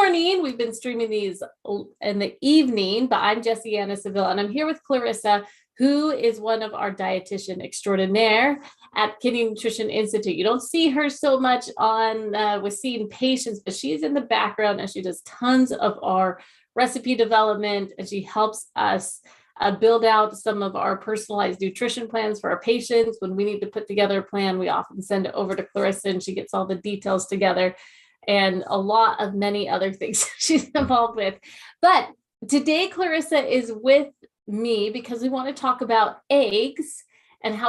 morning. We've been streaming these in the evening, but I'm Jessianna Saville, and I'm here with Clarissa, who is one of our dietitian extraordinaire at Kidney Nutrition Institute. You don't see her so much on with seeing patients, but she's in the background and she does tons of our recipe development, and she helps us build out some of our personalized nutrition plans for our patients. When we need to put together a plan, we often send it over to Clarissa and she gets all the details together, and a lot of many other things she's involved with. But today, Clarissa is with me because we want to talk about eggs and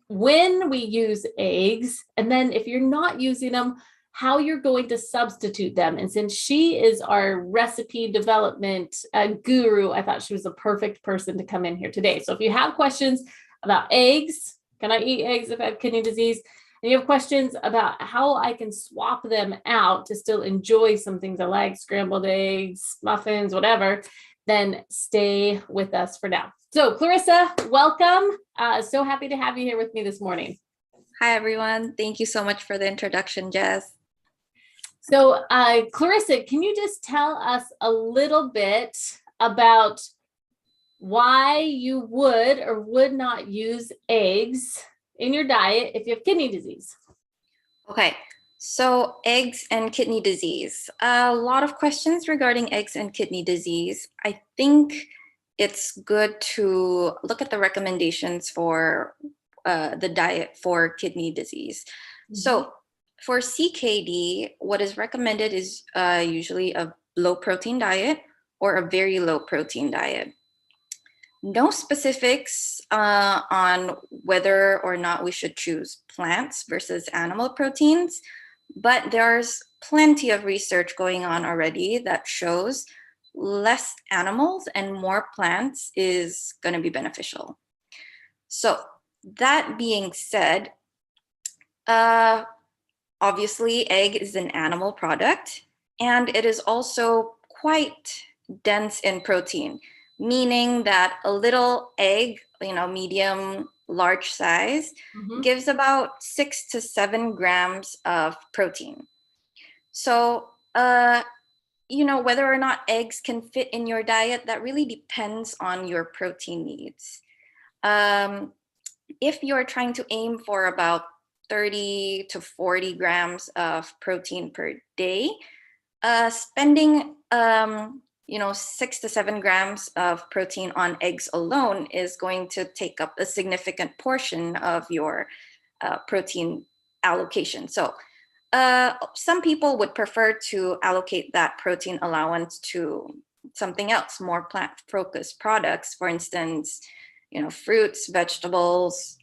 when we use eggs, and then if you're not using them, how you're going to substitute them. And since she is our recipe development guru, I thought she was the perfect person to come in here today. So if you have questions about eggs, can I eat eggs if I have kidney disease? And you have questions about how I can swap them out to still enjoy some things I like, scrambled eggs, muffins, whatever, then stay with us for now. So Clarissa, welcome. So happy to have you here with me this morning. Hi, everyone. Thank you so much for the introduction, Jess. So Clarissa, can you just tell us a little bit about why you would or would not use eggs in your diet if you have kidney disease? Okay, so eggs and kidney disease. A lot of questions regarding eggs and kidney disease. I think it's good to look at the recommendations for the diet for kidney disease. Mm-hmm. So for CKD, what is recommended is usually a low protein diet or a very low protein diet. No specifics on whether or not we should choose plants versus animal proteins, but there's plenty of research going on already that shows less animals and more plants is going to be beneficial. So that being said, obviously, egg is an animal product, and it is also quite dense in protein, meaning that a little egg, medium, large size, gives about 6 to 7 grams of protein. So, whether or not eggs can fit in your diet, that really depends on your protein needs. If you're trying to aim for about 30 to 40 grams of protein per day, spending 6 to 7 grams of protein on eggs alone is going to take up a significant portion of your protein allocation. So some people would prefer to allocate that protein allowance to something else, more plant-focused products, for instance, fruits, vegetables,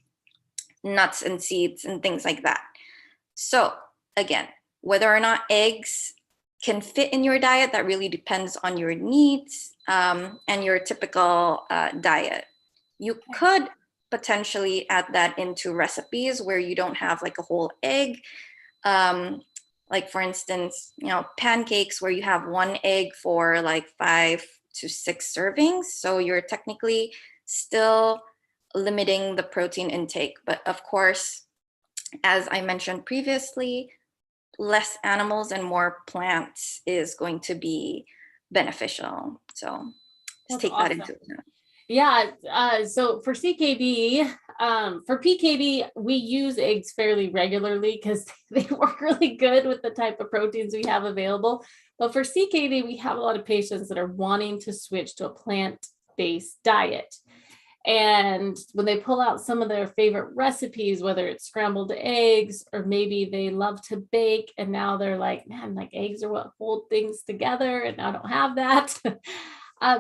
nuts and seeds and things like that. So again, whether or not eggs can fit in your diet, that really depends on your needs and your typical diet. You could potentially add that into recipes where you don't have like a whole egg. Like for instance, pancakes where you have one egg for like 5 to 6 servings. So you're technically still limiting the protein intake. But of course, as I mentioned previously, less animals and more plants is going to be beneficial. So just take that into account. Yeah. So for CKD, for PKD, we use eggs fairly regularly because they work really good with the type of proteins we have available. But for CKD, we have a lot of patients that are wanting to switch to a plant-based diet. And when they pull out some of their favorite recipes, whether it's scrambled eggs or maybe they love to bake, and now they're like, man, like eggs are what hold things together, and I don't have that.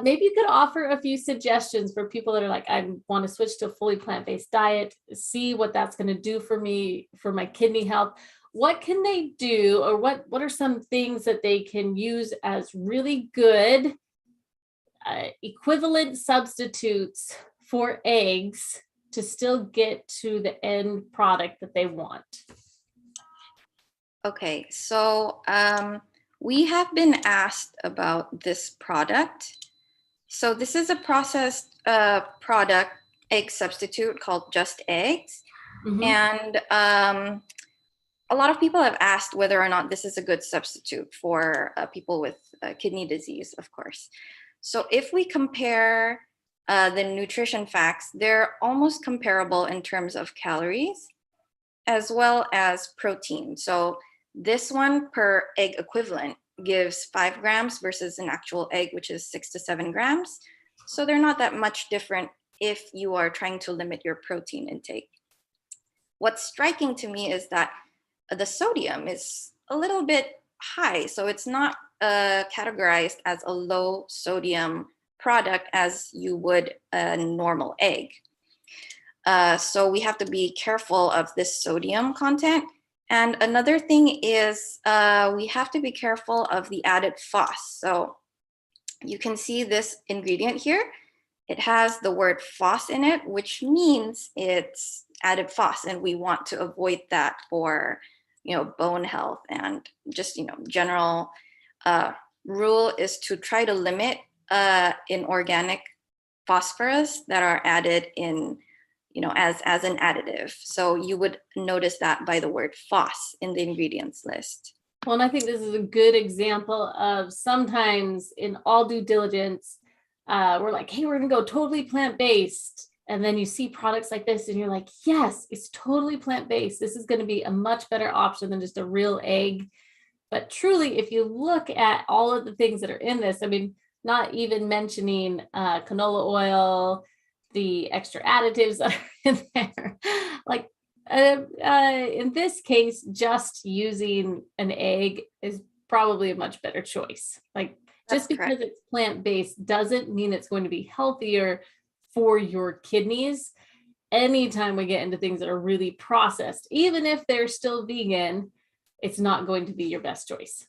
Maybe you could offer a few suggestions for people that are like, I want to switch to a fully plant-based diet, see what that's going to do for me, for my kidney health. What can they do, or what are some things that they can use as really good equivalent substitutes for eggs to still get to the end product that they want? Okay, so we have been asked about this product. So this is a processed product egg substitute called Just Eggs. Mm-hmm. And a lot of people have asked whether or not this is a good substitute for people with kidney disease, of course. So if we compare the nutrition facts, they're almost comparable in terms of calories as well as protein. So this one per egg equivalent gives 5 grams versus an actual egg, which is 6 to 7 grams. So they're not that much different if you are trying to limit your protein intake. What's striking to me is that the sodium is a little bit high. So it's not categorized as a low sodium product as you would a normal egg. So we have to be careful of this sodium content. And another thing is we have to be careful of the added phos. So you can see this ingredient here. It has the word phos in it, which means it's added phos, and we want to avoid that for bone health, and just general rule is to try to limit inorganic phosphorus that are added in as an additive. So you would notice that by the word phos in the ingredients list. Well, and I think this is a good example of sometimes in all due diligence, we're like, hey, we're gonna go totally plant-based. And then you see products like this and you're like, yes, it's totally plant-based. This is going to be a much better option than just a real egg. But truly, if you look at all of the things that are in this, I mean, not even mentioning canola oil, the extra additives that are in there, like in this case, just using an egg is probably a much better choice. Like just because it's plant-based doesn't mean it's going to be healthier for your kidneys. Anytime we get into things that are really processed, even if they're still vegan, it's not going to be your best choice.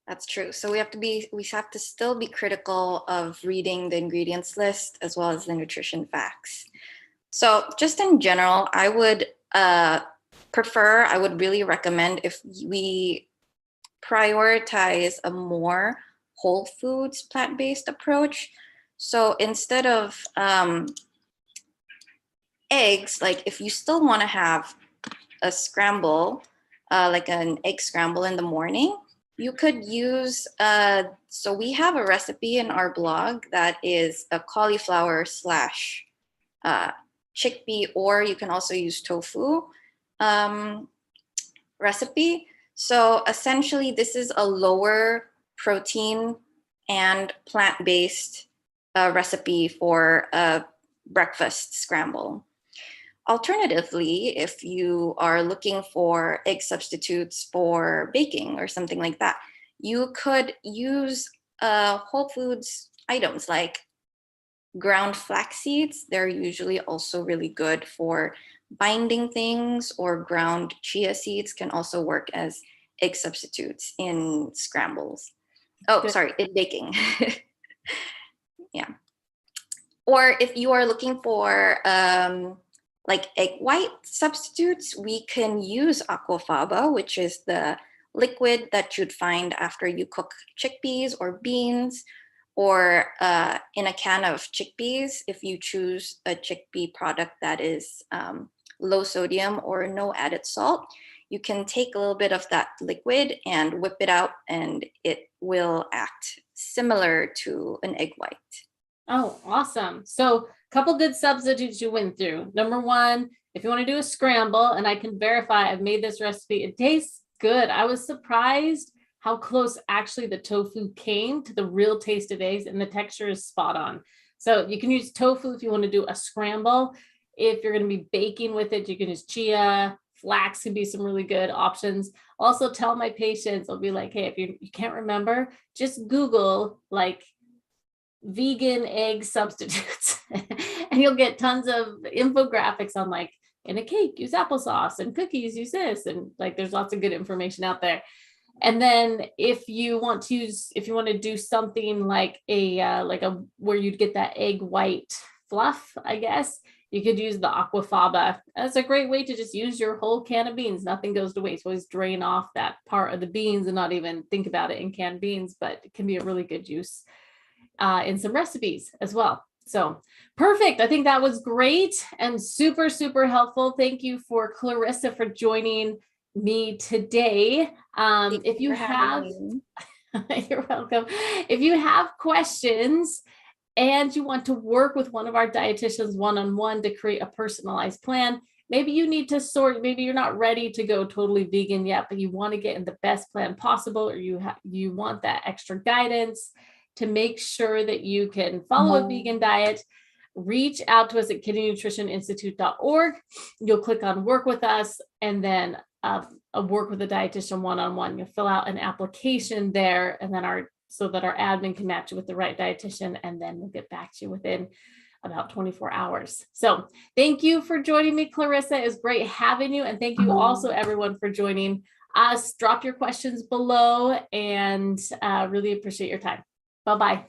That's true. So we have to still be critical of reading the ingredients list as well as the nutrition facts. So just in general, I would really recommend if we prioritize a more whole foods plant-based approach. So instead of eggs, like if you still want to have a scramble, like an egg scramble in the morning, you could use, so we have a recipe in our blog that is a cauliflower slash chickpea, or you can also use tofu recipe. So essentially, this is a lower protein and plant-based recipe for a breakfast scramble. Alternatively, if you are looking for egg substitutes for baking or something like that, you could use whole foods items like ground flax seeds. They're usually also really good for binding things, or ground chia seeds can also work as egg substitutes in scrambles. Oh, sorry, in baking. Yeah. Or if you are looking for like egg white substitutes, we can use aquafaba, which is the liquid that you'd find after you cook chickpeas or beans, or in a can of chickpeas, if you choose a chickpea product that is low sodium or no added salt. You can take a little bit of that liquid and whip it out, and it will act similar to an egg white. Oh, awesome. So a couple good substitutes you went through. Number one, if you want to do a scramble, and I can verify I've made this recipe, it tastes good. I was surprised how close actually the tofu came to the real taste of eggs, and the texture is spot on. So you can use tofu if you want to do a scramble. If you're going to be baking with it, you can use chia. Flax could be some really good options. Also tell my patients, I'll be like, hey, if you can't remember, just Google like vegan egg substitutes and you'll get tons of infographics on like, in a cake, use applesauce, and cookies, use this. And like, there's lots of good information out there. And then if you want to do something like where you'd get that egg white fluff, I guess, you could use the aquafaba. That's a great way to just use your whole can of beans. Nothing goes to waste. Always drain off that part of the beans and not even think about it in canned beans, but it can be a really good use in some recipes as well. So perfect. I think that was great and super, super helpful. Thank you for Clarissa for joining me today. Thank If you you for having have, me. you're welcome. If you have questions and you want to work with one of our dietitians one-on-one to create a personalized plan, maybe you need to sort, maybe you're not ready to go totally vegan yet, but you want to get in the best plan possible, or you want that extra guidance to make sure that you can follow a vegan diet, reach out to us at kidneynutritioninstitute.org. You'll click on work with us, and then a work with a dietitian one-on-one. You'll fill out an application there, and then so that our admin can match you with the right dietitian, and then we'll get back to you within about 24 hours. So thank you for joining me, Clarissa. It was great having you. And thank you also everyone for joining us. Drop your questions below, and really appreciate your time. Bye-bye.